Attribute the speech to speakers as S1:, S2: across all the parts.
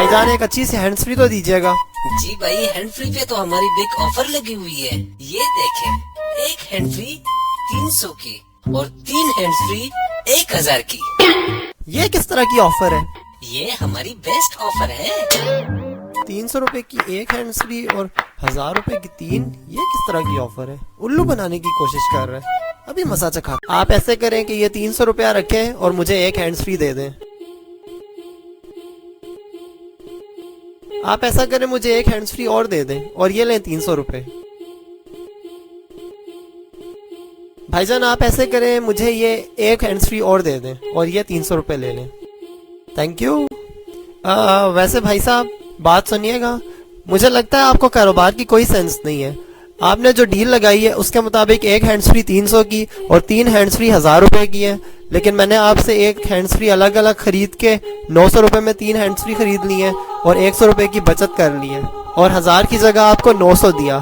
S1: بھائی جان ایک اچھی سی ہینڈ فری تو دیجیے گا.
S2: جی بھائی ہینڈ فری پہ تو ہماری بگ آفر لگی ہوئی ہے. یہ دیکھیں ایک ہینڈ فری 300 کی اور 3 ہینڈ فری 1000 کی.
S1: یہ کس طرح کی آفر ہے؟
S2: یہ ہماری بیسٹ آفر ہے.
S1: 300 روپے کی ایک ہینڈ فری اور 1000 روپے کی 3. یہ کس طرح کی آفر ہے؟ الو بنانے کی کوشش کر رہے ہیں. ابھی مزہ چکھا. آپ ایسے کریں کہ یہ 300 روپیہ رکھیں اور مجھے ایک ہینڈ فری دے دیں. آپ ایسا کریں مجھے ایک ہینڈ فری اور دے دیں اور یہ لیں 300 روپے. بھائی جان آپ ایسے کریں مجھے یہ ایک ہینڈ فری اور دے دیں اور یہ 300 روپے لے لیں. Thank you. ویسے بھائی صاحب بات سنیے گا, مجھے لگتا ہے آپ کو کاروبار کی کوئی سینس نہیں ہے. آپ نے جو ڈیل لگائی ہے اس کے مطابق ایک ہینڈ فری 300 کی اور 3 ہینڈ فری 1000 روپے کی ہے, لیکن میں نے آپ سے ایک ہینڈ فری الگ الگ خرید کے 900 روپے میں 3 ہینڈ فری خرید لی ہے اور 100 روپے کی بچت کر لی ہے اور 1000 کی جگہ آپ کو 900 دیا.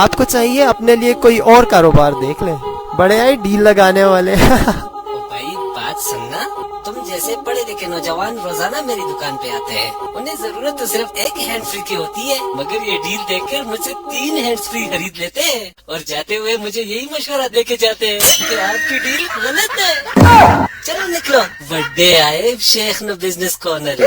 S1: آپ کو چاہیے اپنے لیے کوئی اور کاروبار دیکھ لیں. بڑے آئی ڈیل لگانے والے.
S2: بھائی بات سننا, تم جیسے پڑھے لکھے نوجوان روزانہ میری دکان پہ آتے ہیں, انہیں ضرورت تو صرف ایک ہینڈ فری کی ہوتی ہے, مگر یہ ڈیل دیکھ کر مجھ سے 3 ہینڈ فری خرید لیتے ہیں اور جاتے ہوئے مجھے یہی مشورہ دے کے جاتے ہیں کہ آپ کی ڈیل غلط ہے. چلو نکلو, بڑے آئے شیخ نو بزنس کارنر.